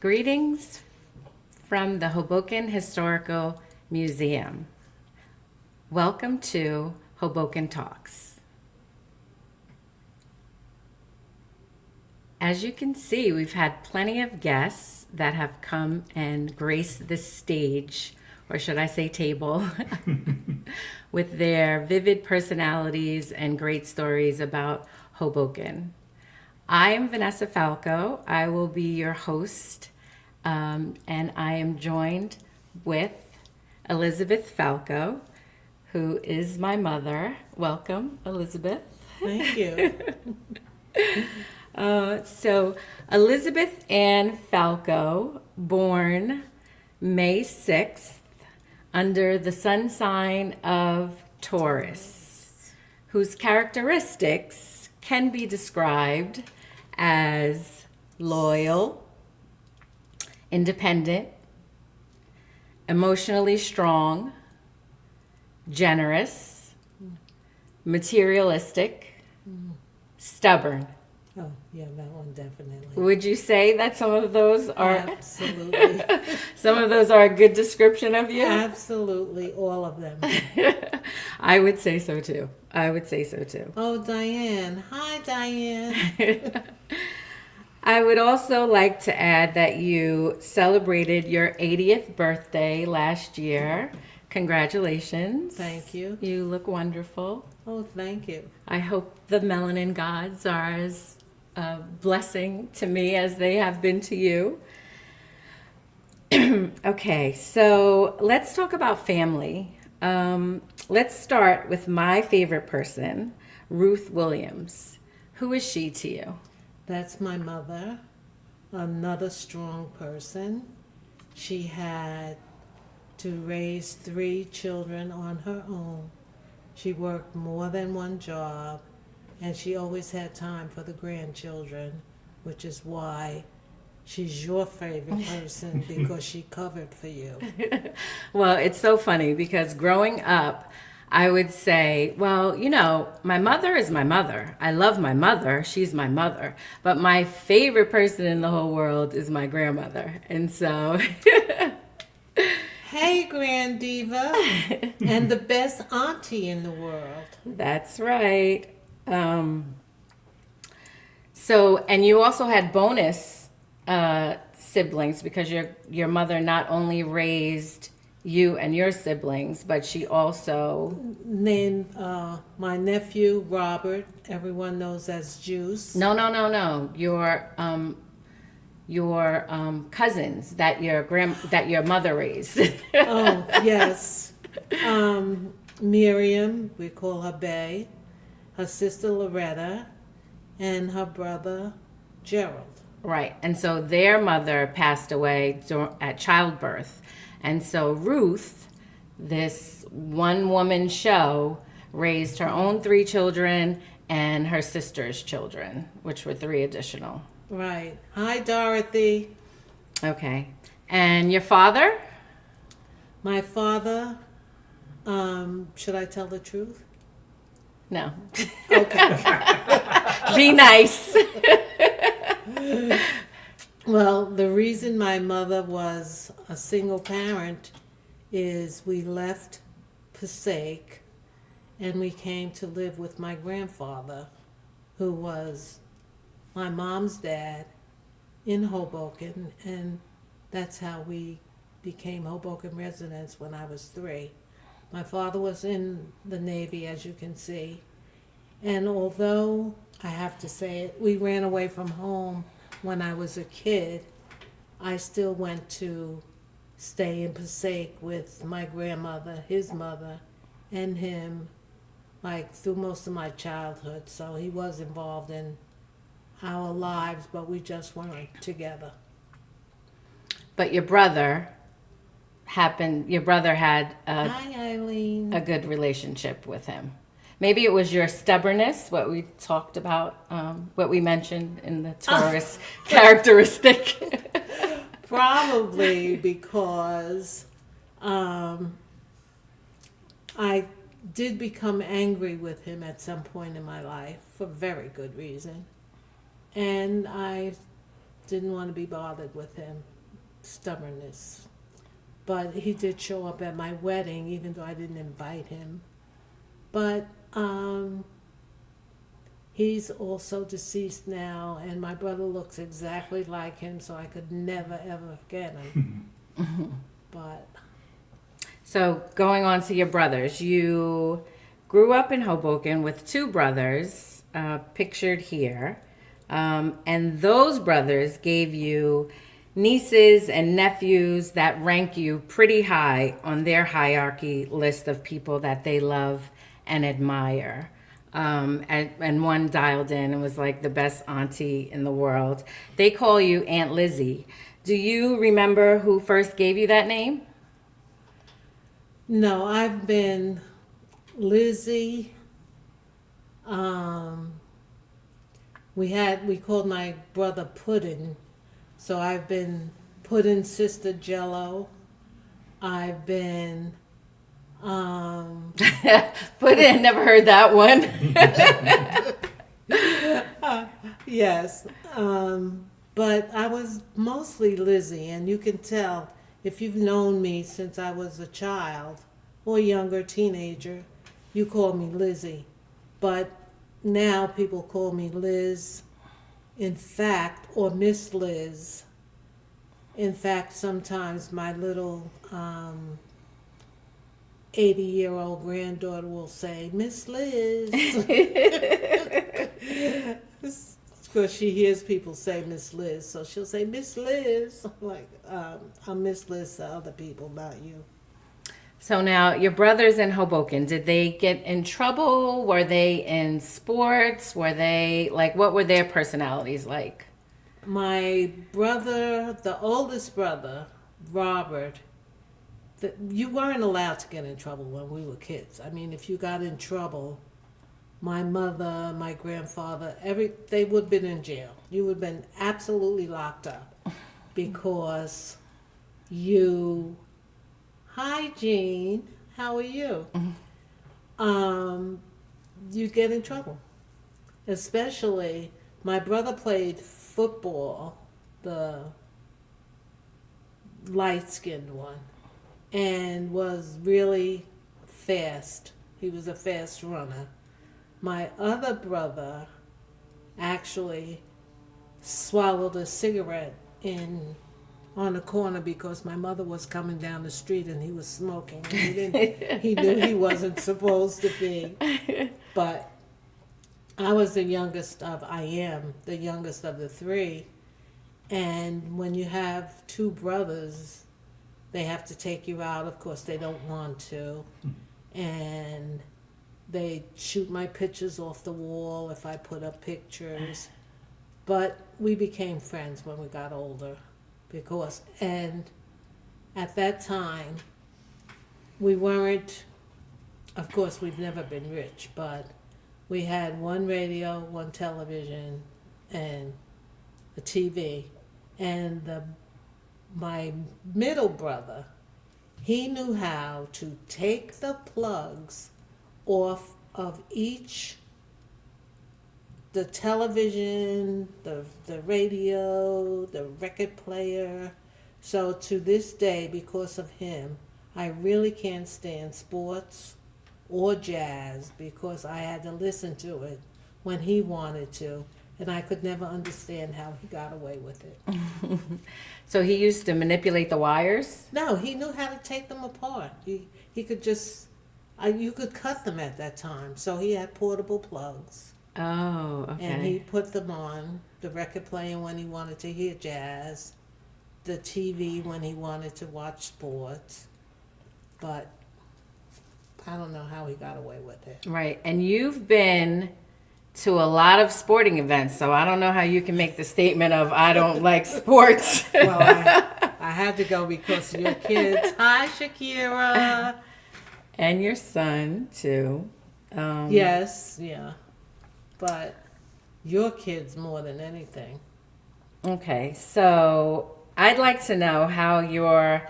Greetings from the Hoboken Historical Museum. Welcome to Hoboken Talks. As you can see, we've had plenty of guests that have come and graced this stage, or should I say table, with their vivid personalities and great stories about Hoboken. I am Vanessa Falco. I will be your host, and I am joined with Elizabeth Falco, who is my mother. Welcome, Elizabeth. Thank you. So, Elizabeth Ann Falco, born May 6th, under the sun sign of Taurus, whose characteristics can be described as loyal, independent, emotionally strong, generous, materialistic, stubborn. Oh, yeah, that one definitely. Would you say that some of those are Absolutely. some of those are a good description of you? Absolutely, all of them. I would say so too. Oh, Diane. Hi, Diane. I would also like to add that you celebrated your 80th birthday last year. Congratulations. Thank you. You look wonderful. Oh, thank you. I hope the melanin gods are as a blessing to me as they have been to you. Okay, so let's talk about family. Let's start with my favorite person, Ruth Williams. Who is she to you? That's my mother, another strong person. She had to raise 3 children on her own. She worked more than one job, and she always had time for the grandchildren, which is why she's your favorite person, because she covered for you. Well, it's so funny because growing up, I would say, well, you know, my mother is my mother. I love my mother. She's my mother. But my favorite person in the whole world is my grandmother. And so... Hey, Grand Diva, and the best auntie in the world. That's right. So, and you also had bonus siblings because your mother not only raised you and your siblings, but she also... Then my nephew, Robert, everyone knows as Juice. No. Your cousins that your mother raised. Oh, yes. Miriam, we call her Bay, her sister Loretta, and her brother Gerald. Right, and so their mother passed away at childbirth, and so Ruth, this one-woman show, raised her own 3 children and her sister's children, which were 3 additional. Right. Hi, Dorothy. Okay, and your father? My father, should I tell the truth? No. Okay. Be nice. Well, the reason my mother was a single parent is we left Passaic and we came to live with my grandfather, who was my mom's dad, in Hoboken, and that's how we became Hoboken residents when I was 3. My father was in the Navy, as you can see, and although I have to say it, we ran away from home when I was a kid, I still went to stay in Passaic with my grandmother, his mother, and him, like through most of my childhood. So he was involved in our lives, but we just weren't together. But your brother had Hi, Eileen. a good relationship with him. Maybe it was your stubbornness, what we talked about, what we mentioned in the Taurus characteristic. Probably because I did become angry with him at some point in my life for very good reason. And I didn't want to be bothered with him. Stubbornness. But he did show up at my wedding, even though I didn't invite him. But he's also deceased now, and my brother looks exactly like him, so I could never, ever forget him. But So going on to your brothers, you grew up in Hoboken with two brothers, pictured here. And those brothers gave you nieces and nephews that rank you pretty high on their hierarchy list of people that they love and admire. And one dialed in and was like the best auntie in the world. They call you Aunt Lizzie. Do you remember who first gave you that name? no, I've been Lizzie. We called my brother Puddin', so I've been Puddin' Sister Jello. I've been Put in, never heard that one. yes, but I was mostly Lizzie, and you can tell if you've known me since I was a child or younger teenager, you call me Lizzie. But now people call me Liz, in fact, or Miss Liz. In fact, sometimes my little 80-year-old granddaughter will say, Miss Liz. Because she hears people say Miss Liz, so she'll say Miss Liz. I'm like, I'm Miss Liz to other people, not you. So now, your brothers in Hoboken, did they get in trouble? Were they in sports? Were they, like, what were their personalities like? My brother, the oldest brother, Robert, you weren't allowed to get in trouble when we were kids. I mean, if you got in trouble, my mother, my grandfather, they would have been in jail. You would have been absolutely locked up because you... Hi, Jean. How are you? You get in trouble. Especially, my brother played football, the light-skinned one, and was really fast. He was a fast runner. My other brother actually swallowed a cigarette on the corner because my mother was coming down the street and he was smoking. He knew he wasn't supposed to be. But I am the youngest of the three. And when you have two brothers, they have to take you out. Of course, they don't want to. And they shoot my pictures off the wall if I put up pictures. But we became friends when we got older. And at that time, we weren't, of course, we've never been rich, but we had one radio, one television, and a TV. And my middle brother, he knew how to take the plugs off of the television, the radio, the record player. So to this day, because of him, I really can't stand sports or jazz because I had to listen to it when he wanted to, and I could never understand how he got away with it. So he used to manipulate the wires? No, he knew how to take them apart. He could just, you could cut them at that time. So he had portable plugs. Oh, okay. And he put them on, the record player when he wanted to hear jazz, the TV when he wanted to watch sports. But I don't know how he got away with it. Right. And you've been to a lot of sporting events, so I don't know how you can make the statement of I don't like sports. Well, I had to go because of your kids. Hi, Shakira. And your son, too. Yes, yeah. But your kids more than anything. Okay, so I'd like to know how your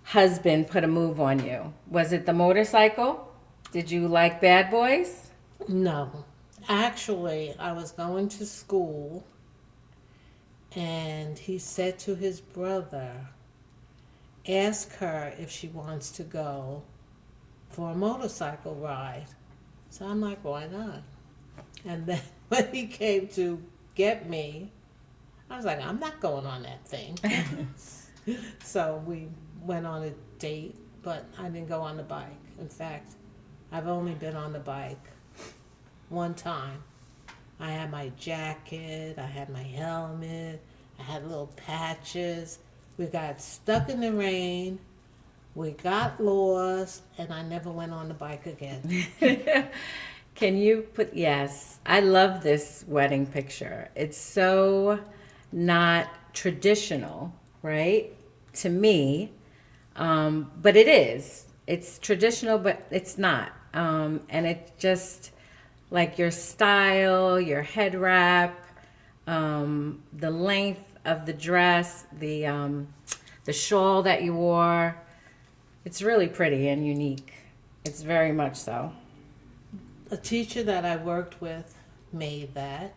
husband put a move on you. Was it the motorcycle? Did you like bad boys? No. Actually, I was going to school And he said to his brother, ask her if she wants to go for a motorcycle ride. So I'm like, why not? And then when he came to get me, I was like, I'm not going on that thing. So we went on a date, but I didn't go on the bike. In fact, I've only been on the bike one time. I had my jacket, I had my helmet, I had little patches. We got stuck in the rain, we got lost, and I never went on the bike again. Can you put, yes, I love this wedding picture. It's so not traditional, right? To me, but it is. It's traditional, but it's not. And it just, like your style, your head wrap, the length of the dress, the shawl that you wore. It's really pretty and unique. It's very much so. A teacher that I worked with made that.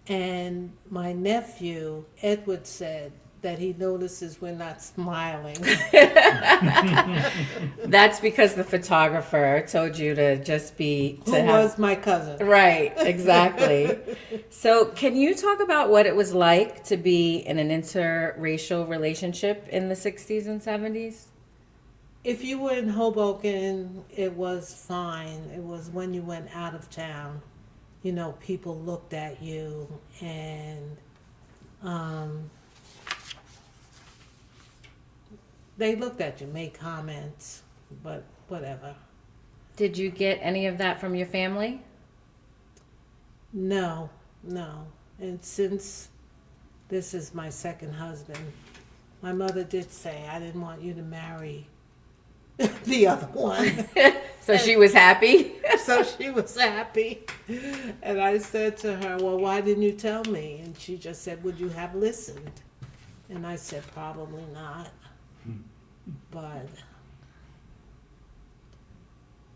And my nephew, Edward, said that he notices we're not smiling. That's because the photographer told you to just be... Who was my cousin. Right, exactly. So can you talk about what it was like to be in an interracial relationship in the 60s and 70s? If you were in Hoboken, it was fine. It was when you went out of town, you know, people looked at you and they looked at you, made comments, but whatever. Did you get any of that from your family? No. And since this is my second husband, my mother did say, I didn't want you to marry the other one. So she was happy? So she was happy. And I said to her, well, why didn't you tell me? And she just said, would you have listened? And I said, probably not. But,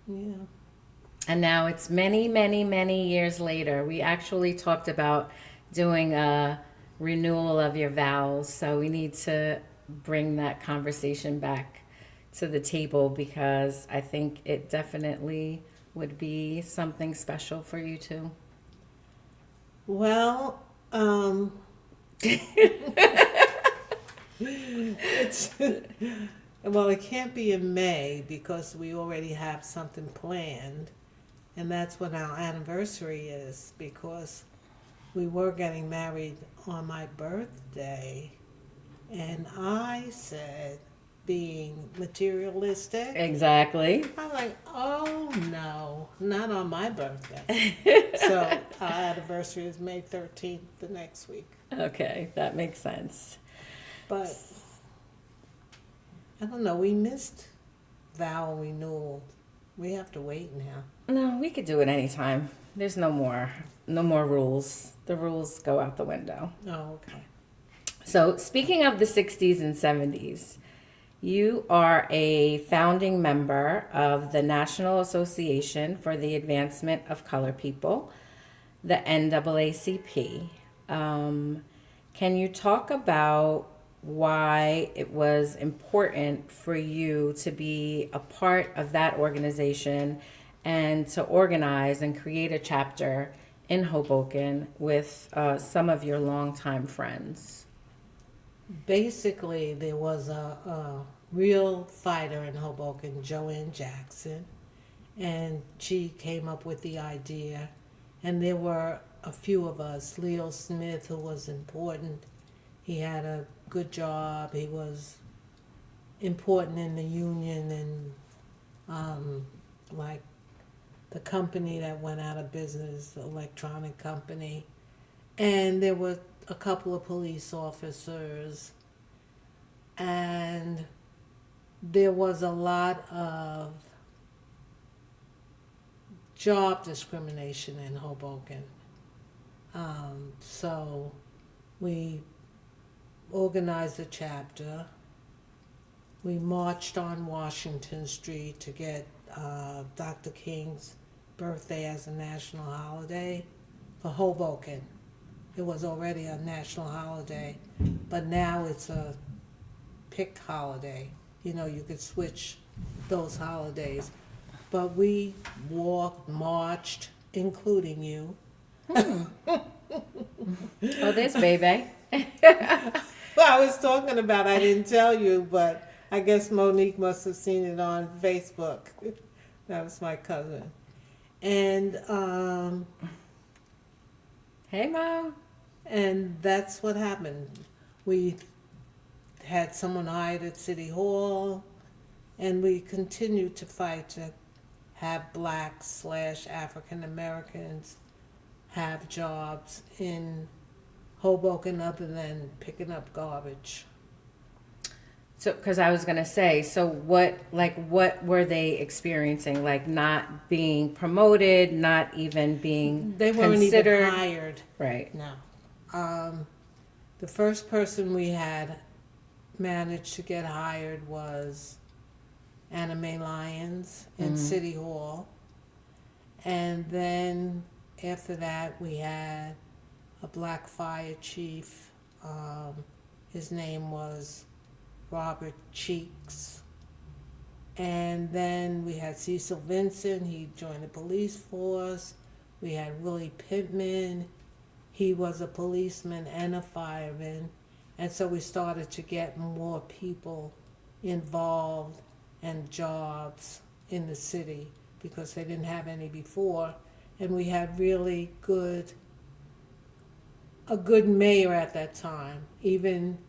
yeah. And now it's many, many, many years later. We actually talked about doing a renewal of your vows. So we need to bring that conversation back to the table because I think it definitely would be something special for you too. Well, it's well, it can't be in May because we already have something planned, and that's when our anniversary is because we were getting married on my birthday, and I said, being materialistic. Exactly. I'm like, oh no, not on my birthday. So our anniversary is May 13th, the next week. Okay, that makes sense. But I don't know, we missed vow renewal. We have to wait now. No, we could do it anytime. There's no more rules. The rules go out the window. Oh, okay. So speaking of the 60s and 70s, you are a founding member of the National Association for the Advancement of Color People, the NAACP. Can you talk about why it was important for you to be a part of that organization and to organize and create a chapter in Hoboken with some of your longtime friends? Basically, there was a real fighter in Hoboken, Joanne Jackson, and she came up with the idea. And there were a few of us. Leo Smith, who was important, he had a good job. He was important in the union and like the company that went out of business, the electronic company. And there were a couple of police officers, and there was a lot of job discrimination in Hoboken. So we organized a chapter. We marched on Washington Street to get Dr. King's birthday as a national holiday for Hoboken. It was already a national holiday, but now it's a picked holiday. You know, you could switch those holidays. But we walked, marched, including you. Oh, there's baby. Well, I was talking about, I didn't tell you, but I guess Monique must have seen it on Facebook. That was my cousin. And Hey, Mo. and that's what happened. We had someone hired at City Hall, and we continued to fight to have blacks / African Americans have jobs in Hoboken other than picking up garbage. So, because I was gonna say, so what were they experiencing? Like not being promoted, not even being They weren't considered. even hired. Right. No. The first person we had managed to get hired was Anna Mae Lyons in City Hall. And then after that, we had a black fire chief. His name was Robert Cheeks. And then we had Cecil Vincent. He joined the police force. We had Willie Pittman. He was a policeman and a fireman. And so we started to get more people involved and jobs in the city because they didn't have any before. And we had really a good mayor at that time. Even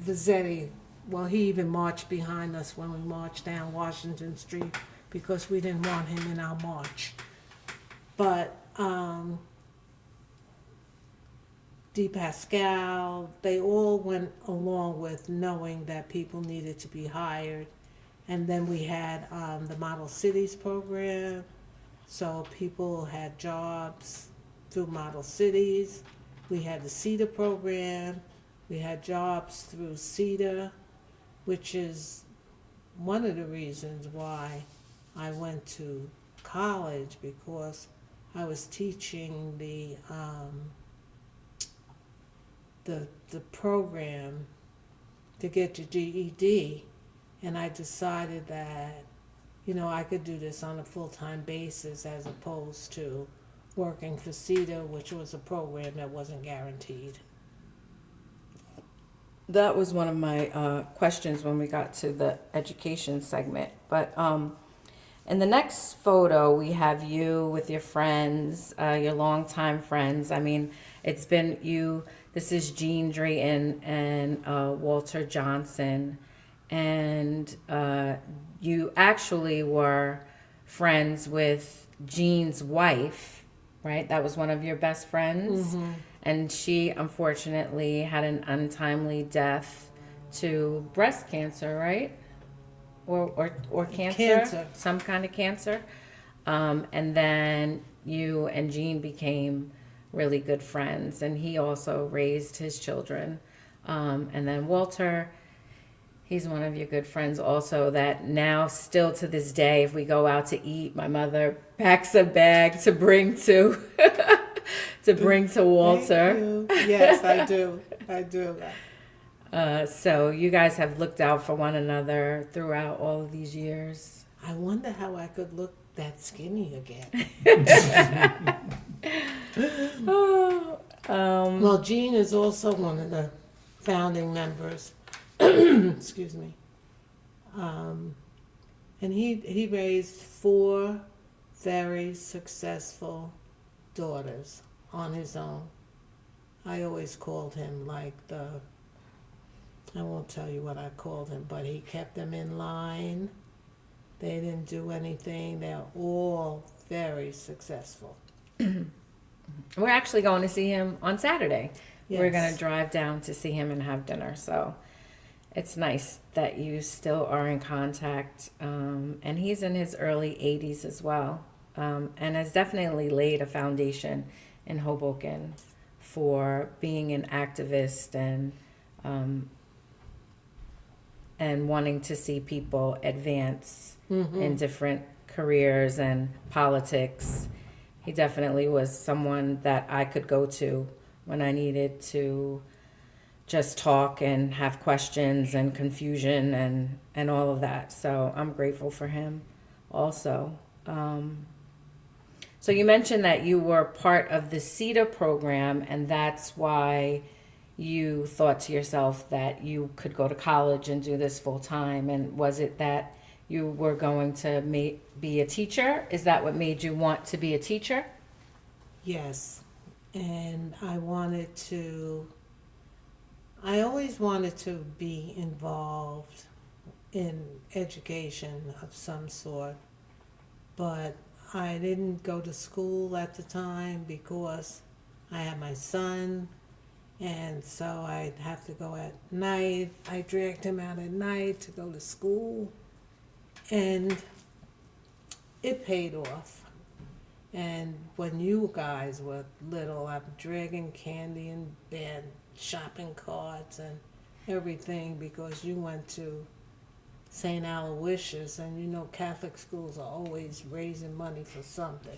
Vizzetti, well, he even marched behind us when we marched down Washington Street because we didn't want him in our march. But De Pascal, they all went along with knowing that people needed to be hired. And then we had the Model Cities program, so people had jobs through Model Cities. We had the CETA program. We had jobs through CETA, which is one of the reasons why I went to college, because I was teaching the program to get your GED, and I decided that, you know, I could do this on a full-time basis as opposed to working for CETA, which was a program that wasn't guaranteed. That was one of my questions when we got to the education segment. But in the next photo, we have you with your friends, your longtime friends. I mean, it's been you. This is Jean Drayton and Walter Johnson. And you actually were friends with Jean's wife, right? That was one of your best friends. Mm-hmm. And she unfortunately had an untimely death to breast cancer, right? Or cancer. Some kind of cancer. And then you and Jean became really good friends, and he also raised his children. And then Walter, he's one of your good friends also, that now still to this day, if we go out to eat, my mother packs a bag to bring to to Walter. Yes, I do. I do. So you guys have looked out for one another throughout all of these years. I wonder how I could look that skinny again. Well, Jean is also one of the founding members. Excuse me. And he raised 4 very successful daughters on his own. I always called him like I won't tell you what I called him, but he kept them in line. They didn't do anything. They're all very successful. We're actually going to see him on Saturday. Yes. We're going to drive down to see him and have dinner. So it's nice that you still are in contact. And he's in his early 80s as well. And has definitely laid a foundation in Hoboken for being an activist and wanting to see people advance in different careers and politics. He definitely was someone that I could go to when I needed to just talk and have questions and confusion and all of that. So I'm grateful for him also. So you mentioned that you were part of the CETA program, and that's why you thought to yourself that you could go to college and do this full time. And was it that you were going to be a teacher? Is that what made you want to be a teacher? Yes. And I always wanted to be involved in education of some sort, but I didn't go to school at the time because I had my son, and so I'd have to go at night. I dragged him out at night to go to school, and it paid off. And when you guys were little, I'm dragging candy and bed, shopping carts and everything because you went to St. Aloysius, and you know Catholic schools are always raising money for something.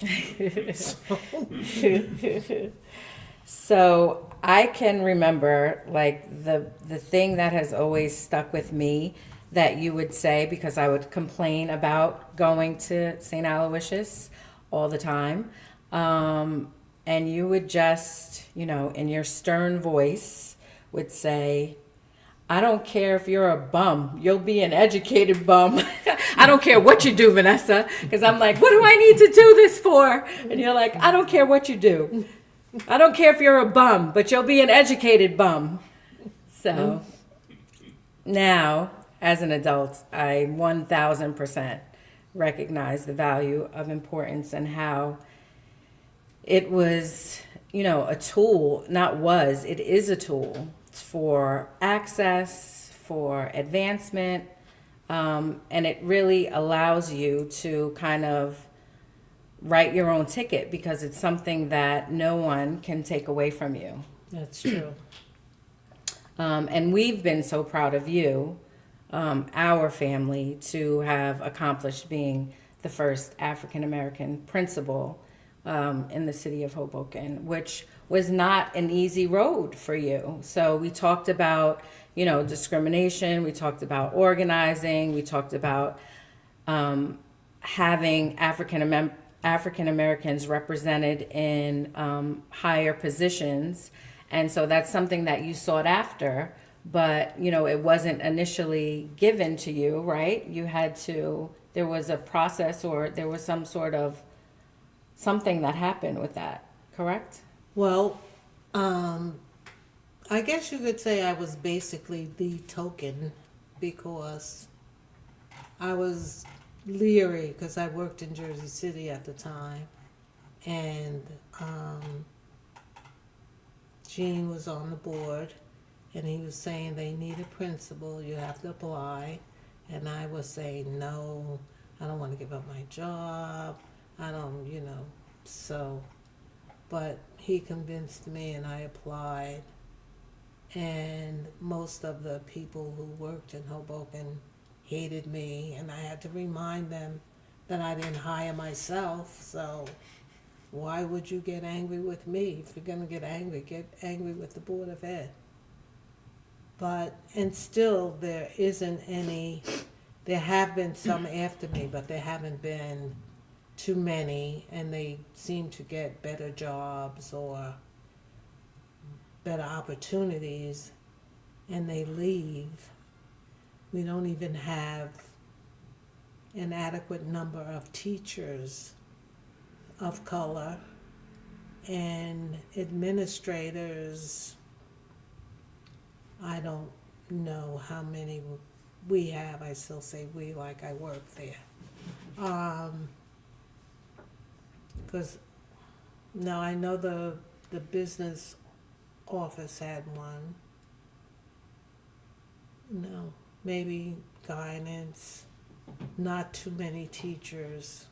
So I can remember like the thing that has always stuck with me that you would say, because I would complain about going to St. Aloysius all the time. And you would just, in your stern voice would say, I don't care if you're a bum. You'll be an educated bum. I don't care what you do, Vanessa. Because I'm like, what do I need to do this for? And you're like, I don't care what you do. I don't care if you're a bum, but you'll be an educated bum. So now, as an adult, I 1000% recognize the value of importance and how it was, a tool, it is a tool for access, for advancement, and it really allows you to kind of write your own ticket because it's something that no one can take away from you. That's true. And we've been so proud of you, our family, to have accomplished being the first African American principal in the city of Hoboken, which was not an easy road for you. So we talked about, discrimination. We talked about organizing. We talked about having African Americans represented in higher positions. And so that's something that you sought after, but, it wasn't initially given to you, right? There was a process, or there was some sort of something that happened with that, correct? Well, I guess you could say I was basically the token because I was leery because I worked in Jersey City at the time, and Gene was on the board, and he was saying they need a principal, you have to apply, and I was saying no, I don't want to give up my job, I don't, so, but he convinced me and I applied, and most of the people who worked in Hoboken hated me, and I had to remind them that I didn't hire myself, so why would you get angry with me? If you're going to get angry with the Board of Ed. And still there have been some after me, but there haven't been too many, and they seem to get better jobs or better opportunities, and they leave. We don't even have an adequate number of teachers of color, and administrators, I don't know how many we have. I still say we like I work there. Because no, I know the business office had one. No, maybe guidance, not too many teachers.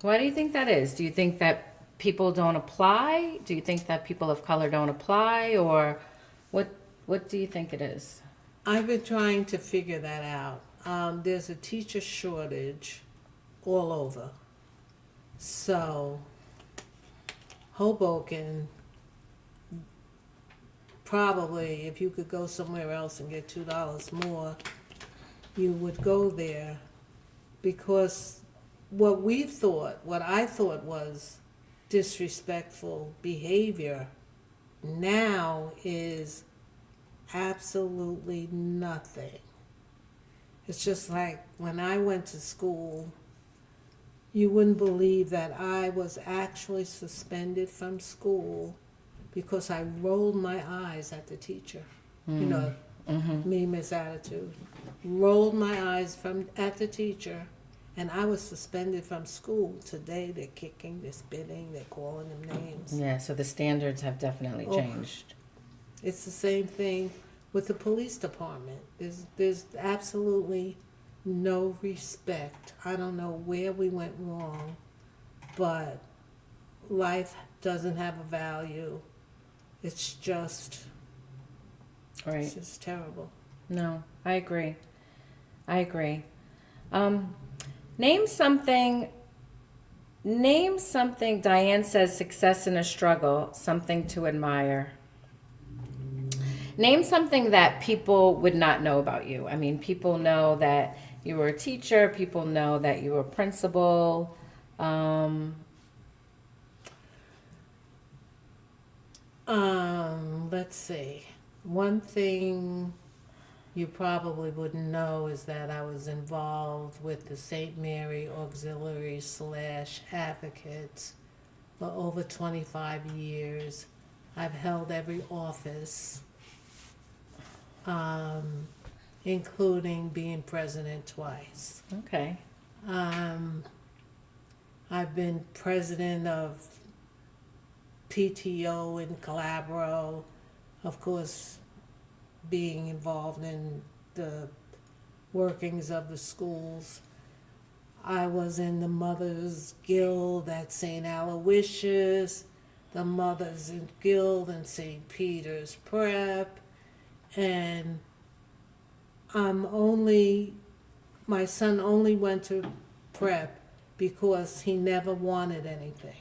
Why do you think that is? Do you think that people don't apply? Do you think that people of color don't apply? Or what do you think it is? I've been trying to figure that out. There's a teacher shortage all over. So Hoboken, probably if you could go somewhere else and get $2 more, you would go there, because what I thought was disrespectful behavior now is absolutely nothing. It's just like when I went to school, you wouldn't believe that I was actually suspended from school because I rolled my eyes at the teacher. You know, me, Miss Attitude. Rolled my eyes at the teacher, and I was suspended from school. Today they're kicking, they're spitting, they're calling them names. Yeah, so the standards have definitely changed. It's the same thing with the police department. There's absolutely no respect. I don't know where we went wrong, but life doesn't have a value. It's just terrible. No, I agree. Name something, Diane says, success in a struggle, something to admire. Name something that people would not know about you. I mean, people know that you were a teacher, people know that you were a principal. Let's see. One thing you probably wouldn't know is that I was involved with the St. Mary Auxiliary / Advocates for over 25 years. I've held every office, including being president twice. Okay. I've been president of PTO in Calabro, of course, being involved in the workings of the schools. I was in the Mothers Guild at St. Aloysius, the Mothers Guild in St. Peter's Prep, and my son only went to prep because he never wanted anything.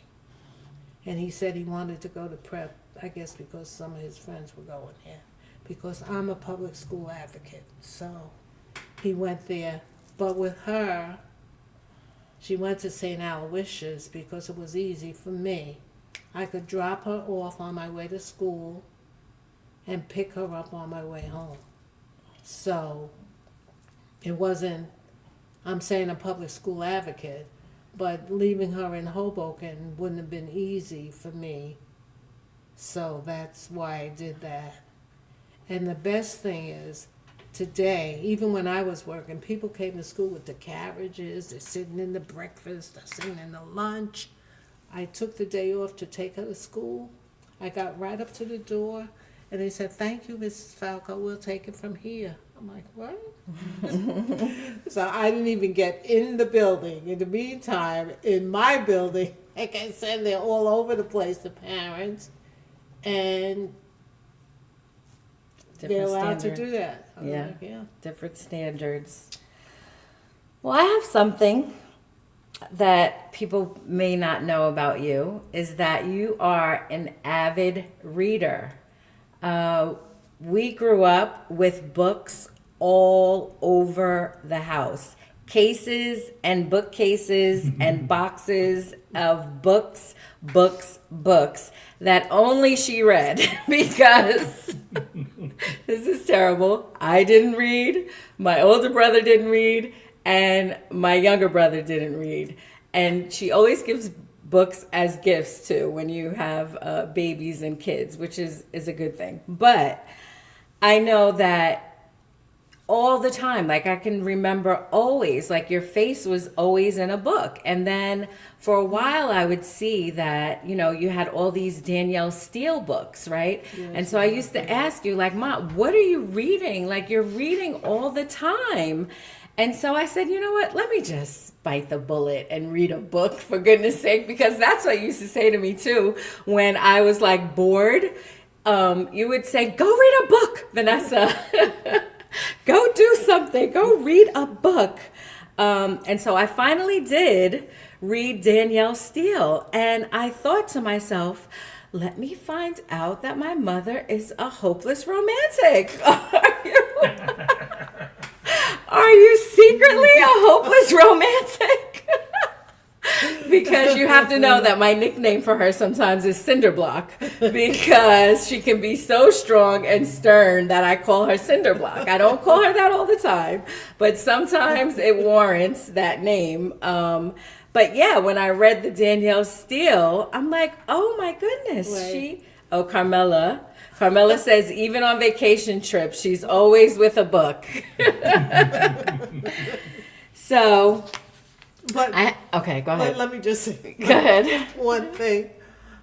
And he said he wanted to go to prep, I guess because some of his friends were going there. Because I'm a public school advocate, so he went there. But with her, she went to St. Aloysius because it was easy for me. I could drop her off on my way to school and pick her up on my way home. So it wasn't, I'm saying a public school advocate, but leaving her in Hoboken wouldn't have been easy for me. So that's why I did that. And the best thing is, today, even when I was working, people came to school with the carriages, they're sitting in the breakfast, they're sitting in the lunch. I took the day off to take her to school. I got right up to the door, and they said, "Thank you, Mrs. Falco, we'll take it from here." I'm like, what? So I didn't even get in the building. In the meantime, in my building, like I said, they're all over the place, the parents, and they're allowed to do that. I'm like, yeah. Different standards. Well, I have something that people may not know about you, is that you are an avid reader. We grew up with books all over the house. Cases and bookcases and boxes of books that only she read because this is terrible. I didn't read, my older brother didn't read, and my younger brother didn't read. And she always gives books as gifts too when you have babies and kids, which is a good thing. But I know that all the time, like I can remember always, like your face was always in a book. And then for a while I would see that, you know, you had all these Danielle Steele books, right? Yes, and so I used to ask you, like, Mom, what are you reading? Like, you're reading all the time. And so I said, you know what, let me just bite the bullet and read a book, for goodness sake, because that's what you used to say to me too when I was like bored. You would say, go read a book, Vanessa. Go do something. Go read a book. And so I finally did read Danielle Steele, and I thought to myself, let me find out that my mother is a hopeless romantic. Are you secretly a hopeless romantic? Because you have to know that my nickname for her sometimes is Cinderblock, because she can be so strong and stern that I call her Cinderblock. I don't call her that all the time, but sometimes it warrants that name. But yeah, when I read the Danielle Steele, I'm like, oh my goodness, Right. Carmela. Carmela says even on vacation trips, she's always with a book. So, But okay, go ahead. let me just say Go ahead. one thing.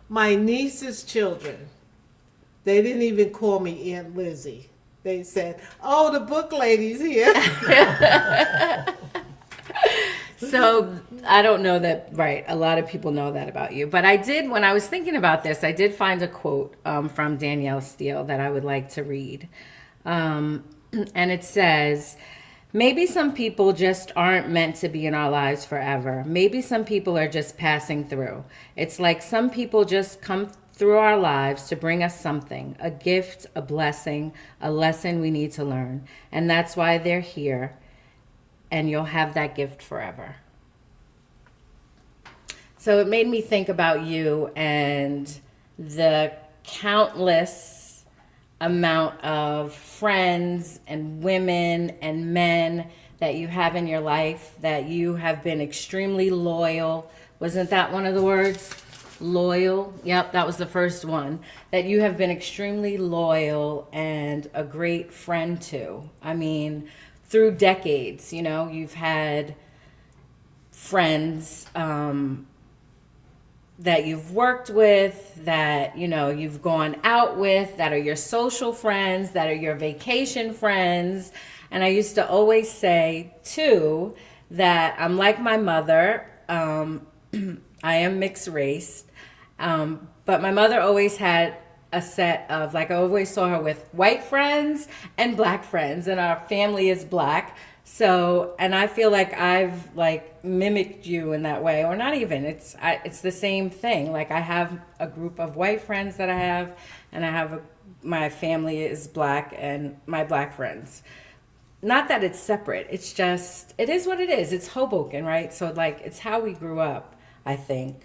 My niece's children, they didn't even call me Aunt Lizzie. They said, "Oh, the book lady's here." So I don't know that, right? A lot of people know that about you. But I did, when I was thinking about this, I did find a quote from Danielle Steele that I would like to read. And it says, maybe some people just aren't meant to be in our lives forever. Maybe some people are just passing through. It's like some people just come through our lives to bring us something, a gift, a blessing, a lesson we need to learn. And that's why they're here. And you'll have that gift forever. So it made me think about you and the countless amount of friends and women and men that you have in your life, that you have been extremely loyal. Wasn't that one of the words? Loyal. Yep, that was the first one. That you have been extremely loyal and a great friend to. I mean, through decades, you know, you've had friends that you've worked with, that, you know, you've gone out with, that are your social friends, that are your vacation friends. And I used to always say, too, that I'm like my mother. I am mixed race. But my mother always had a set of, like, I always saw her with white friends and black friends, and our family is black. So, and I feel like I've like mimicked you in that way, or not even, it's the same thing. Like I have a group of white friends that I have, and I have my family is black and my black friends. Not that it's separate. It's just, it is what it is. It's Hoboken, right? So like, it's how we grew up, I think.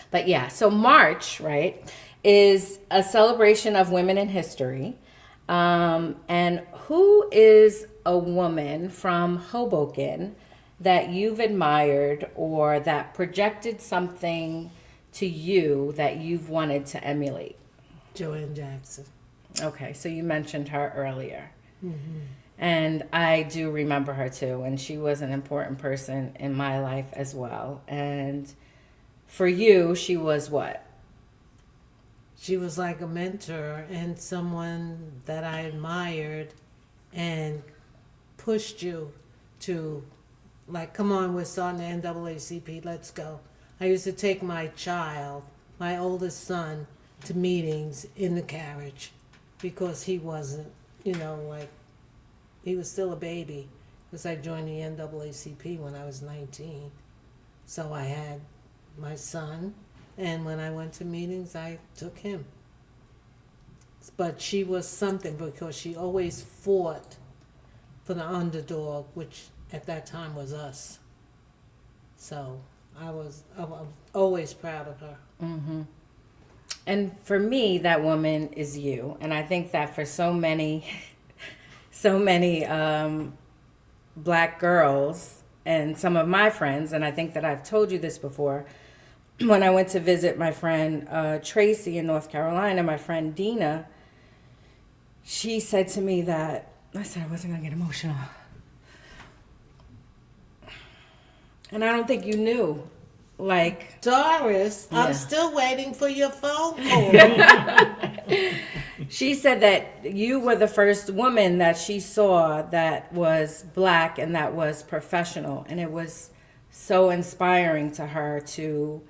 But yeah, so March, right, is a celebration of women in history. And who is a woman from Hoboken that you've admired or that projected something to you that you've wanted to emulate? Joanne Jackson. Okay, so you mentioned her earlier. Mm-hmm. And I do remember her too, and she was an important person in my life as well. And for you, she was what? She was like a mentor and someone that I admired and pushed you to, like, come on, we're starting the NAACP, let's go. I used to take my child, my oldest son, to meetings in the carriage because he wasn't, you know, like, he was still a baby because I joined the NAACP when I was 19. So I had my son, and when I went to meetings, I took him. But she was something because she always fought for the underdog, which at that time was us. So I was always proud of her. Mm-hmm. And for me, that woman is you. And I think that for so many black girls and some of my friends, and I think that I've told you this before, when I went to visit my friend Tracy in North Carolina, my friend Dina, she said to me that, I said I wasn't going to get emotional. And I don't think you knew. Like, Doris, Yeah. I'm still waiting for your phone call. she said that you were the first woman that she saw that was black and that was professional. And it was so inspiring to her to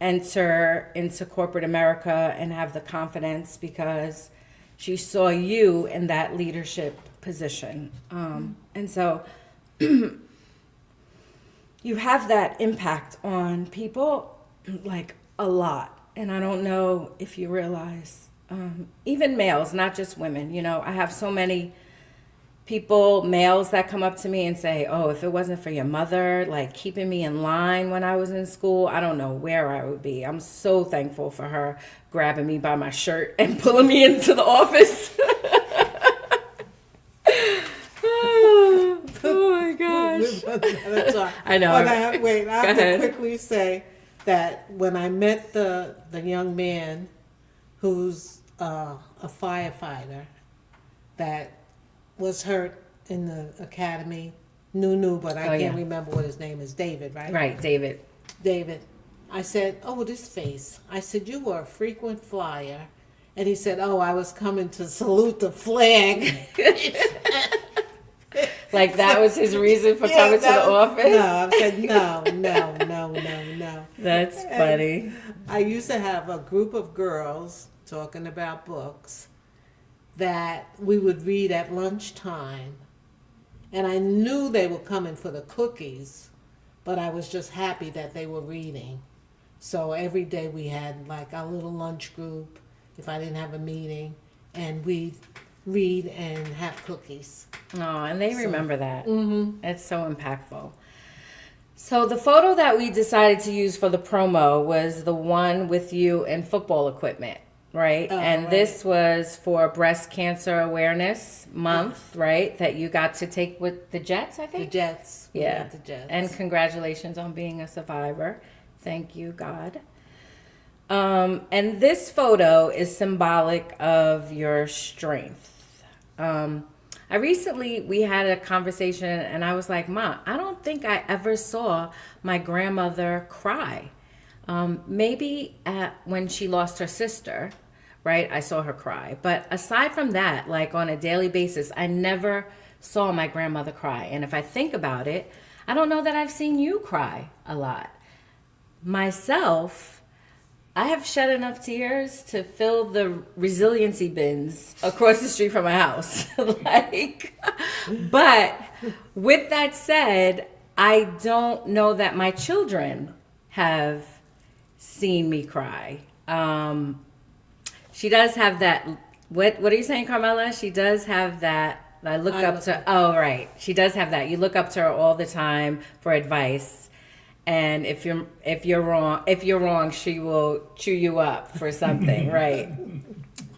enter into corporate America and have the confidence because she saw you in that leadership position. And so you have that impact on people, like a lot. And I don't know if you realize, even males, not just women, you know, I have so many people, males that come up to me and say, oh, if it wasn't for your mother, like keeping me in line when I was in school, I don't know where I would be. I'm so thankful for her grabbing me by my shirt and pulling me into the office. Oh my gosh. I know. Wait, I have to quickly say that when I met the young man who's a firefighter that was hurt in the academy, Nunu, but I can't remember what his name is, David, right? Right, David. David. I said, oh, this face. I said, you were a frequent flyer. And he said, oh, I was coming to salute the flag. Like that was his reason for coming to the office? No, I said, no. That's funny. I used to have a group of girls talking about books that we would read at lunchtime. And I knew they were coming for the cookies, but I was just happy that they were reading. So every day we had like our little lunch group, if I didn't have a meeting, and we'd read and have cookies. Oh, and they remember that. Mm-hmm. It's so impactful. So the photo that we decided to use for the promo was the one with you in football equipment, right? Oh, and right. This was for Breast Cancer Awareness Month, right? That you got to take with the Jets, I think? The Jets. Yeah. The Jets. And congratulations on being a survivor. Thank you, God. And this photo is symbolic of your strength. We had a conversation and I was like, Ma, I don't think I ever saw my grandmother cry. Maybe when she lost her sister, right? I saw her cry. But aside from that, like on a daily basis, I never saw my grandmother cry. And if I think about it, I don't know that I've seen you cry a lot. Myself, I have shed enough tears to fill the resiliency bins across the street from my house. But with that said, I don't know that my children have seen me cry. She does have that. What are you saying, Carmela? She does have that. I look up to. Oh, right. She does have that. You look up to her all the time for advice. And if you're wrong, she will chew you up for something, right?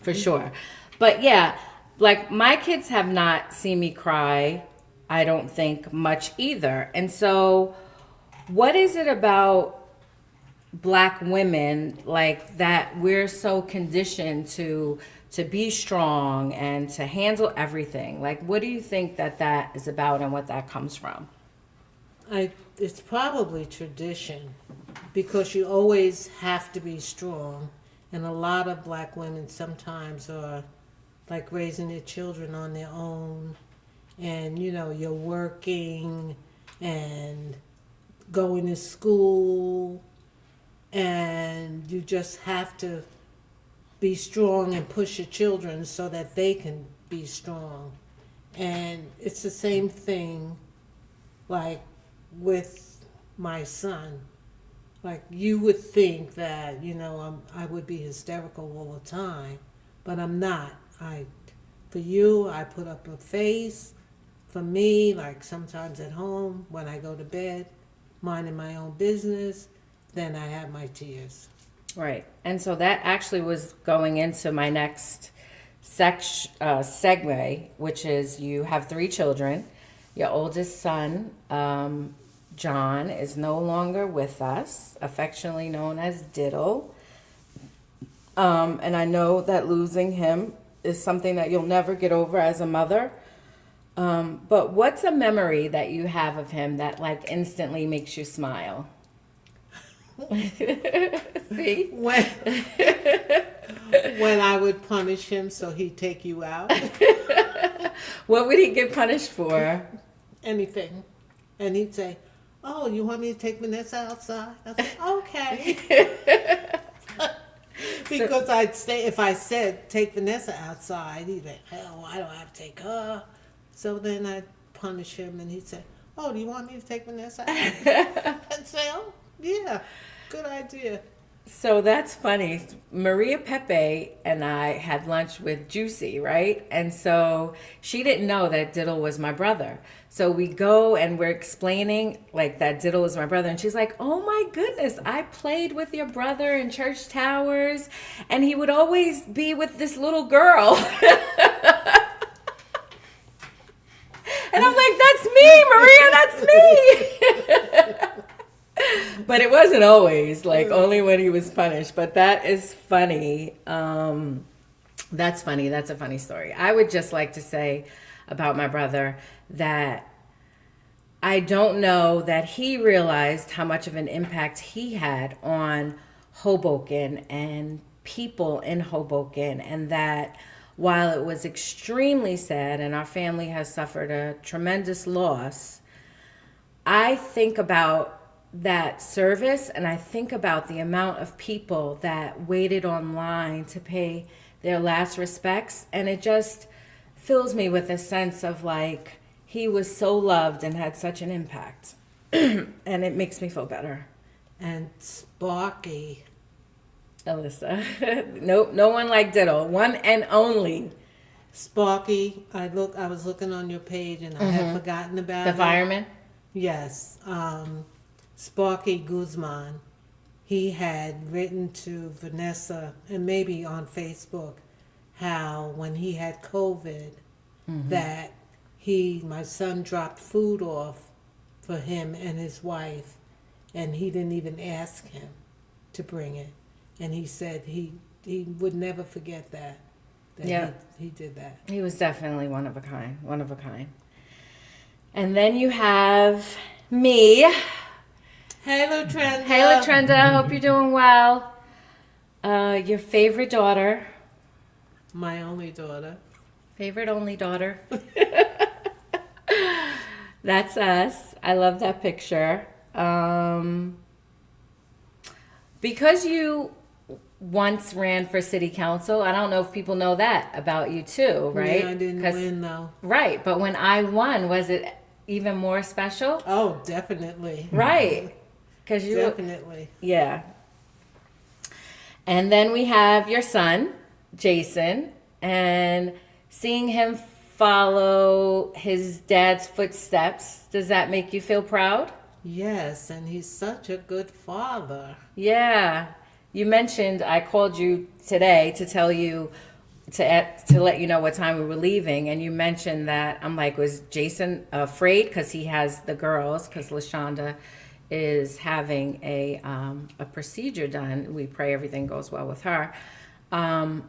For sure. But yeah, like my kids have not seen me cry, I don't think much either. And so what is it about Black women like that we're so conditioned to be strong and to handle everything? Like, what do you think that is about and what that comes from? It's probably tradition, because you always have to be strong, and a lot of Black women sometimes are like raising their children on their own, and you know, you're working and going to school, and you just have to be strong and push your children so that they can be strong. And it's the same thing like with my son. Like, you would think that, you know, I would be hysterical all the time, but I'm not. For you, I put up a face. For me, like sometimes at home when I go to bed, minding my own business, then I have my tears. Right. And so that actually was going into my next segue, which is you have 3 children. Your oldest son, John, is no longer with us, affectionately known as Diddle. And I know that losing him is something that you'll never get over as a mother. But what's a memory that you have of him that like instantly makes you smile? See? When I would punish him so he'd take you out. What would he get punished for? Anything. And he'd say, oh, you want me to take Vanessa outside? I said, okay. Because I'd say, if I said, take Vanessa outside, he'd say, hell, why do I have to take her? So then I'd punish him, and he'd say, oh, do you want me to take Vanessa out? And say, oh, yeah, good idea. So that's funny. Maria Pepe and I had lunch with Juicy, right? And so she didn't know that Diddle was my brother. So we go and we're explaining like that Diddle was my brother. And she's like, oh my goodness, I played with your brother in Church Towers. And he would always be with this little girl. And I'm like, that's me, Maria, that's me. But it wasn't always, like only when he was punished. But that is funny. That's funny. That's a funny story. I would just like to say about my brother that I don't know that he realized how much of an impact he had on Hoboken and people in Hoboken, and that while it was extremely sad and our family has suffered a tremendous loss, I think about that service and I think about the amount of people that waited online to pay their last respects, and it just fills me with a sense of like he was so loved and had such an impact. And it makes me feel better. And Sparky. Alyssa. Nope, no one like Diddle. One and only. Sparky, I was looking on your page and I had forgotten about The it. fireman? Yes. Sparky Guzman. He had written to Vanessa and maybe on Facebook how when he had COVID that my son dropped food off for him and his wife, and he didn't even ask him to bring it. And he said he would never forget that Yeah. he did that. He was definitely one of a kind. One of a kind. And then you have me. Hey, Latrenda. Hey, Latrenda. Hope you're doing well. Your favorite daughter. My only daughter. Favorite only daughter. That's us. I love that picture. Because you once ran for city council, I don't know if people know that about you too, right? Yeah, I didn't win though. Right, but when I won, was it even more special? Oh, definitely. Right. Because you Definitely. Yeah. And then we have your son, Jason, and seeing him follow his dad's footsteps, does that make you feel proud? Yes, and he's such a good father. Yeah. You mentioned I called you today to tell you to let you know what time we were leaving, and you mentioned that I'm like, was Jason afraid because he has the girls, because LaShonda is having a procedure done. We pray everything goes well with her. And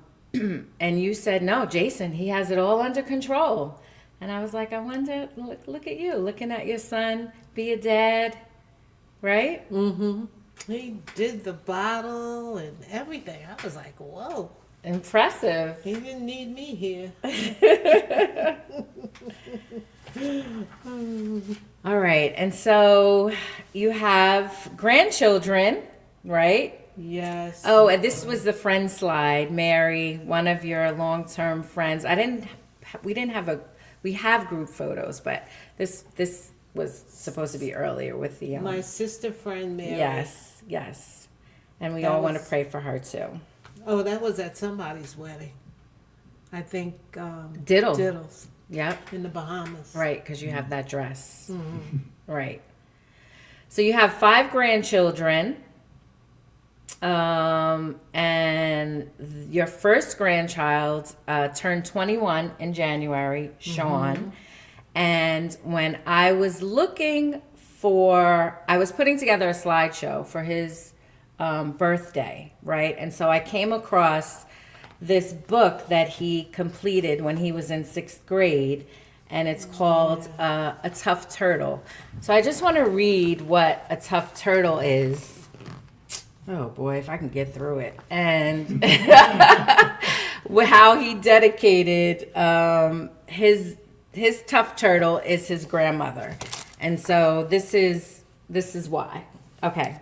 you said, no, Jason, he has it all under control. And I was like, I wonder, look at you, looking at your son be a dad, right? Mm-hmm. He did the bottle and everything. I was like, whoa. Impressive. He didn't need me here. All right. And so you have grandchildren, right? Yes. Oh, and this was the friend slide. Mary, one of your long-term friends. We have group photos, but this was supposed to be earlier with the my sister friend Mary. Yes. And we all want to pray for her too. Oh, that was at somebody's wedding. I think Diddle's. Yep. In the Bahamas. Right, because you have that dress. Mm-hmm. Right. So you have 5 grandchildren. And your first grandchild turned 21 in January, Sean. Mm-hmm. And when I was I was putting together a slideshow for his birthday, right? And so I came across this book that he completed when he was in 6th grade, and it's called A Tough Turtle. So I just want to read what a tough turtle is. Oh boy, if I can get through it. And how he dedicated his tough turtle is his grandmother. And so this is why. Okay.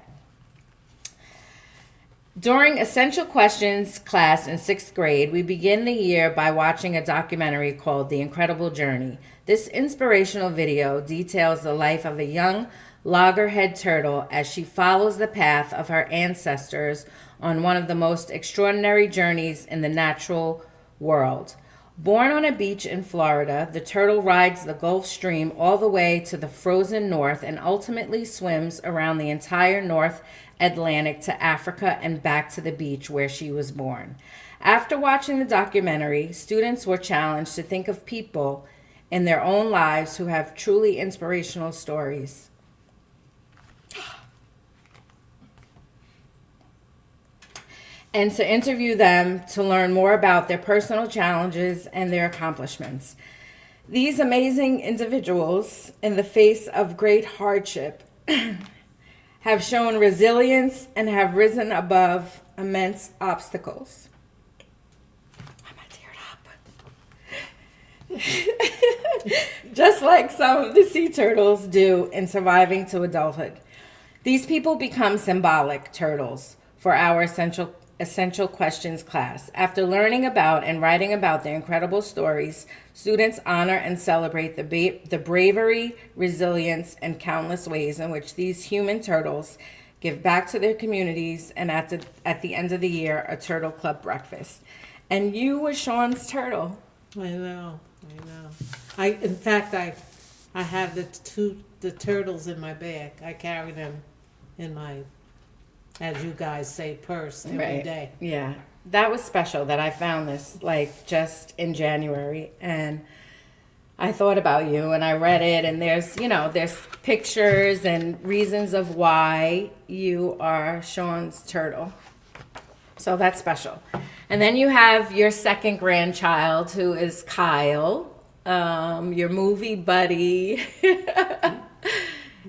During Essential Questions class in 6th grade, we begin the year by watching a documentary called The Incredible Journey. This inspirational video details the life of a young loggerhead turtle as she follows the path of her ancestors on one of the most extraordinary journeys in the natural world. Born on a beach in Florida, the turtle rides the Gulf Stream all the way to the frozen north and ultimately swims around the entire North Atlantic to Africa and back to the beach where she was born. After watching the documentary, students were challenged to think of people in their own lives who have truly inspirational stories. And to interview them to learn more about their personal challenges and their accomplishments. These amazing individuals, in the face of great hardship, have shown resilience and have risen above immense obstacles. I'm gonna tear it up. Just like some of the sea turtles do in surviving to adulthood. These people become symbolic turtles for our Essential Questions class. After learning about and writing about their incredible stories, students honor and celebrate the bravery, resilience, and countless ways in which these human turtles give back to their communities, and at the end of the year, a Turtle Club breakfast. And you were Sean's turtle. I know. In fact, I have the turtles in my bag. I carry them in my, as you guys say, purse every day. Yeah, that was special that I found this like just in January, and I thought about you and I read it, and there's pictures and reasons of why you are Sean's turtle. So that's special. And then you have your second grandchild, who is Kyle, your movie buddy.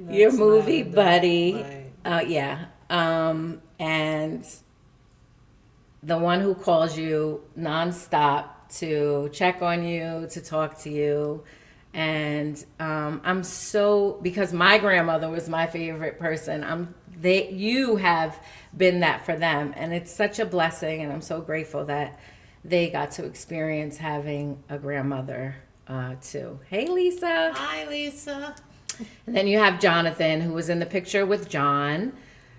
Your movie buddy. And the one who calls you nonstop to check on you, to talk to you. And I'm so, because my grandmother was my favorite person, you have been that for them. And it's such a blessing, and I'm so grateful that they got to experience having a grandmother too. Hey, Lisa. Hi, Lisa. And then you have Jonathan, who was in the picture with John,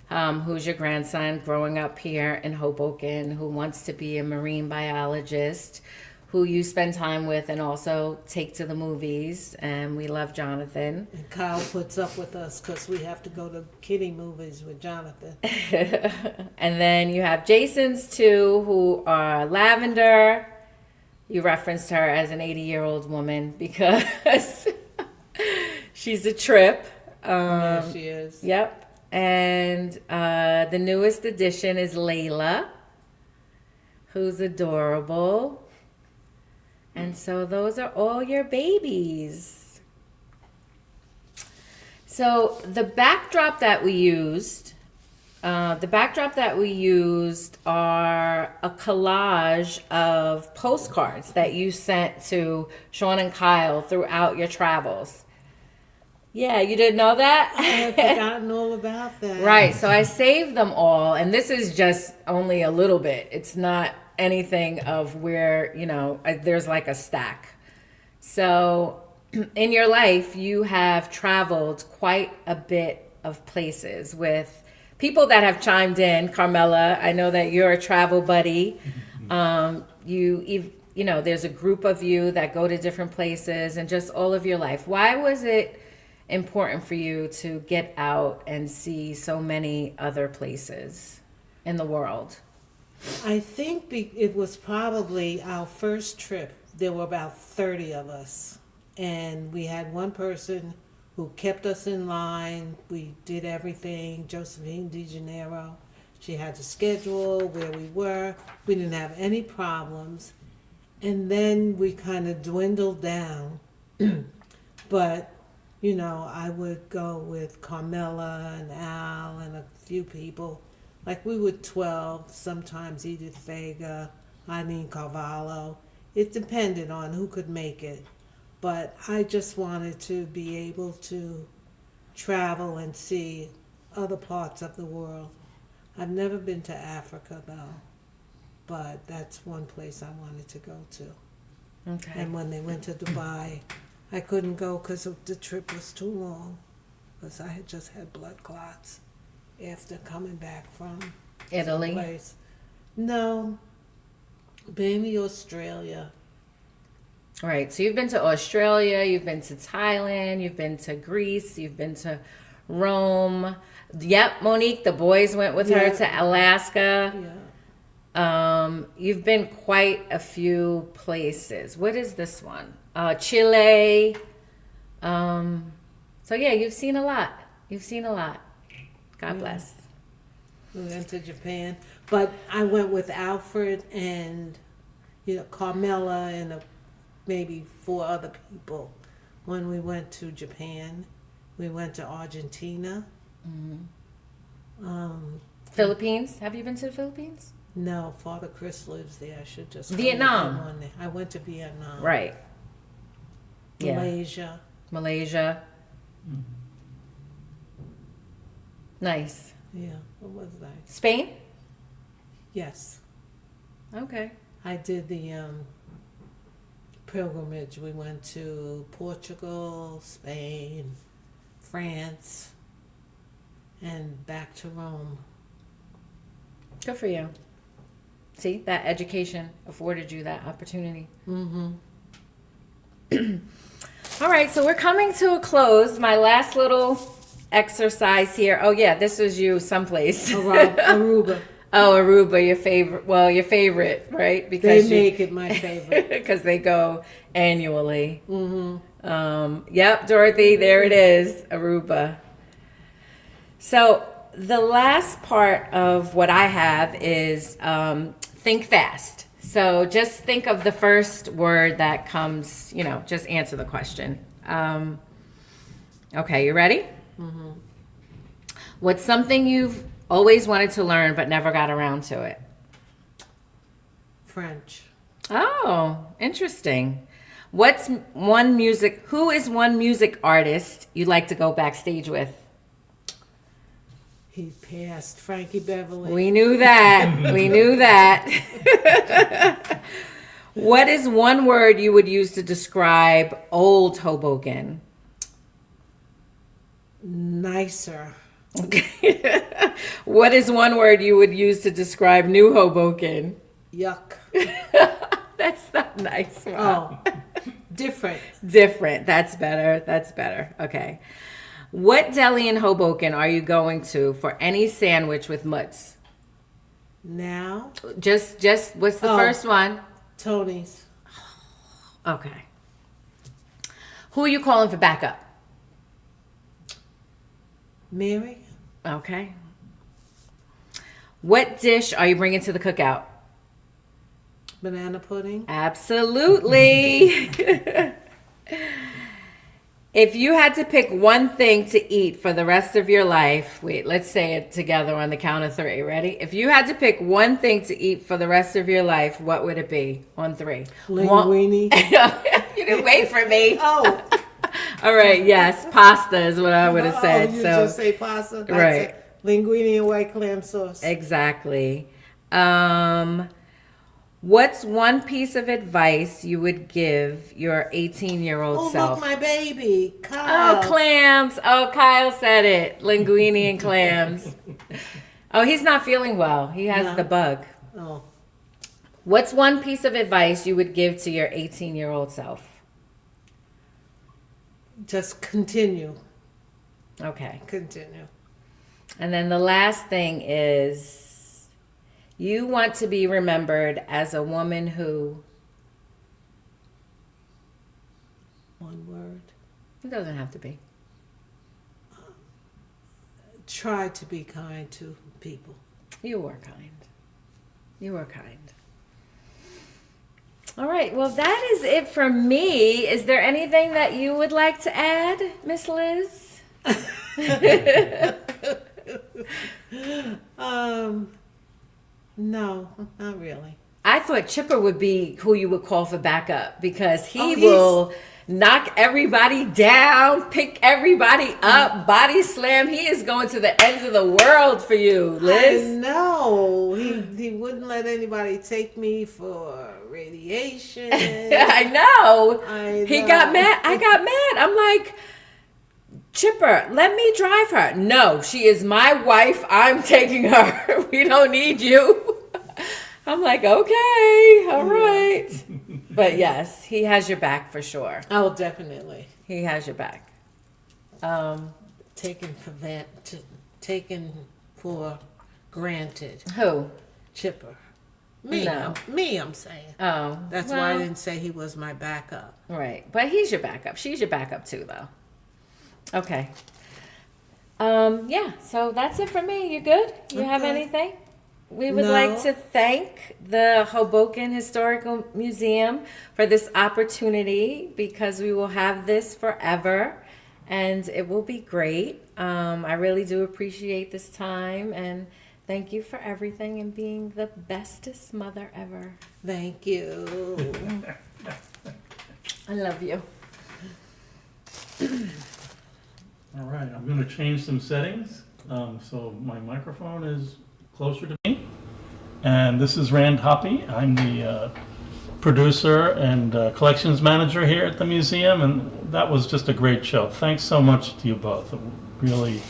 who's your grandson growing up here in Hoboken, who wants to be a marine biologist, who you spend time with and also take to the movies. And we love Jonathan. And Kyle puts up with us because we have to go to kiddie movies with Jonathan. And then you have Jason's two, who are Lavender. You referenced her as an 80-year-old woman because she's a trip. Yeah, she is. Yep. And the newest addition is Layla, who's adorable. And so those are all your babies. So the backdrop that we used are a collage of postcards that you sent to Sean and Kyle throughout your travels. Yeah, you didn't know that? I had forgotten all about that. Right, so I saved them all, and this is just only a little bit. It's not anything of where, there's like a stack. So in your life, you have traveled quite a bit of places with people that have chimed in. Carmela, I know that you're a travel buddy. There's a group of you that go to different places, and just all of your life. Why was it important for you to get out and see so many other places in the world? I think it was probably our first trip. There were about 30 of us, and we had one person who kept us in line. We did everything. Josephine DeGaneiro. She had to schedule where we were. We didn't have any problems. And then we kind of dwindled down. But I would go with Carmela and Al and a few people. Like we were 12, sometimes Edith Vega, Eileen Carvalho. It depended on who could make it. But I just wanted to be able to travel and see other parts of the world. I've never been to Africa though, but that's one place I wanted to go to. Okay. And when they went to Dubai, I couldn't go because the trip was too long, because I had just had blood clots after coming back from Italy? place. No, maybe Australia. All right, so you've been to Australia, you've been to Thailand, you've been to Greece, you've been to Rome. Yep, Monique, the boys went with her Yeah. to Alaska. Yeah. You've been quite a few places. What is this one? Chile. So yeah, you've seen a lot. You've seen a lot. God bless. We went to Japan, but I went with Alfred and Carmela and maybe 4 other people when we went to Japan. We went to Argentina. Philippines. Have you been to the Philippines? No, Father Chris lives there. I should just go Vietnam. with him one day. I went to Vietnam. Right. Yeah. Malaysia. Malaysia. Nice. Yeah, what was nice. Spain? Yes, Okay. I did the pilgrimage. We went to Portugal, Spain, France, and back to Rome. Good for you. See, that education afforded you that opportunity. Mm-hmm. All right, so we're coming to a close. My last little exercise here. Oh, yeah, this was you someplace. Aruba. Oh, Aruba, your favorite. Well, your favorite, right? They make it my favorite. Because they go annually. Mm-hmm. Yep, Dorothy, there it is, Aruba. So the last part of what I have is think fast. So just think of the first word that comes, just answer the question. Okay, you ready? Mm-hmm. What's something you've always wanted to learn but never got around to it? French. Oh, interesting. Who is one music artist you'd like to go backstage with? He passed. Frankie Beverly. We knew that. We knew that. What is one word you would use to describe old Hoboken? Nicer. Okay. What is one word you would use to describe new Hoboken? Yuck. That's not nice. One. Oh, different. Different. That's better. That's better. Okay. What deli in Hoboken are you going to for any sandwich with mutts? Now, Just what's the first one? Tony's. Okay. Who are you calling for backup? Mary. Okay. What dish are you bringing to the cookout? Banana pudding. Absolutely. If you had to pick one thing to eat for the rest of your life, wait, let's say it together on the count of 3. Ready? If you had to pick one thing to eat for the rest of your life, what would it be? On 3. Linguine. You didn't wait for me. Oh. All right, yes, pasta is what I would have said. You So just say pasta. That's right. it. Linguine and white clam sauce. Exactly. What's one piece of advice you would give your 18-year-old self? Look, my baby, Kyle. Oh, clams. Oh, Kyle said it. Linguine and clams. Oh, he's not feeling well. He has the bug. Oh, What's one piece of advice you would give to your 18-year-old self? just continue. Okay. Continue. And then the last thing is you want to be remembered as a woman who... One word. It doesn't have to be. Try to be kind to people. You were kind. You were kind. All right. Well, that is it from me. Is there anything that you would like to add, Miss Liz? No, not really. I thought Chipper would be who you would call for backup because he Oh, will knock everybody down, pick everybody up, body slam. He is going to the ends of the world for you, I Liz. know. He wouldn't let anybody take me for radiation. I know. He know. got mad. I got mad. I'm like, Chipper, let me drive her. No, she is my wife. I'm taking her. We don't need you. I'm like, okay, all right. But yes, he has your back for sure. Oh, definitely. He has your back. Taken for granted. Who? Chipper. Me. No. I'm saying. Oh. That's why I didn't say he was my backup. Right. But he's your backup. She's your backup too, though. Okay. Yeah, so that's it for me. You good? You have Okay. anything? We would No. like to thank the Hoboken Historical Museum for this opportunity because we will have this forever and it will be great. I really do appreciate this time and thank you for everything and being the bestest mother ever. Thank you. I love you. All right, I'm going to change some settings. So my microphone is closer to me. And this is Rand Hoppy. I'm the producer and collections manager here at the museum. And that was just a great show. Thanks so much to you both. It really,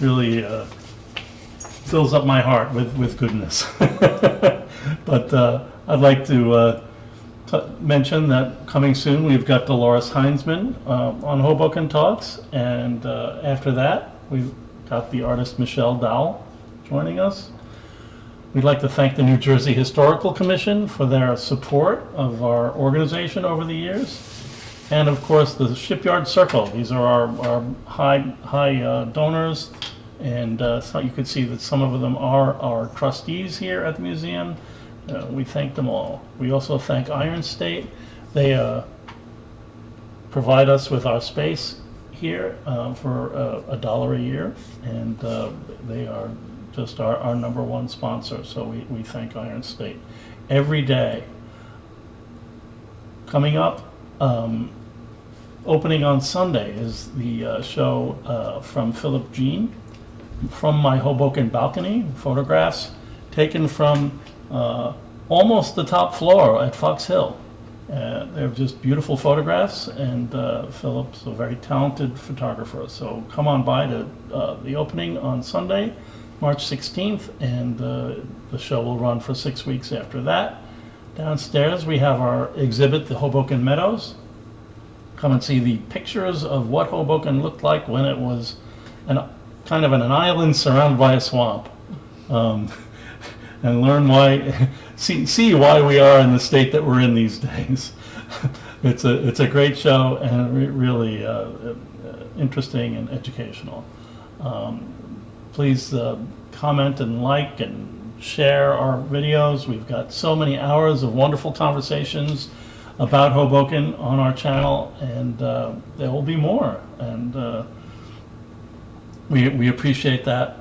really fills up my heart with goodness. But I'd like to mention that coming soon we've got Dolores Heinzman on Hoboken Talks, and after that we've got the artist Michelle Dowell joining us. We'd like to thank the New Jersey Historical Commission for their support of our organization over the years, and of course the Shipyard Circle. These are our high donors, and so you can see that some of them are our trustees here at the museum. We thank them all. We also thank Iron State. They provide us with our space here for $1 a year, and they are just our number one sponsor. So we thank Iron State. Every day. Coming up, opening on Sunday is the show from Philip Jean, From My Hoboken Balcony, photographs taken from almost the top floor at Fox Hill. They're just beautiful photographs, and Philip's a very talented photographer. So come on by to the opening on Sunday, March 16th, and the show will run for 6 weeks after that. Downstairs we have our exhibit, the Hoboken Meadows. Come and see the pictures of what Hoboken looked like when it was kind of an island surrounded by a swamp. And learn why, see why we are in the state that we're in these days. It's a great show and really interesting and educational. Please comment and like and share our videos. We've got so many hours of wonderful conversations about Hoboken on our channel, and there will be more. And we appreciate that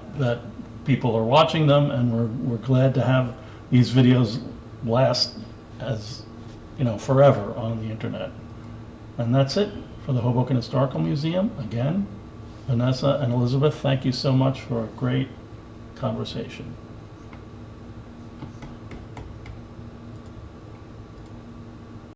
people are watching them, and we're glad to have these videos last as forever on the internet. And that's it for the Hoboken Historical Museum. Again, Vanessa and Elizabeth, thank you so much for a great conversation.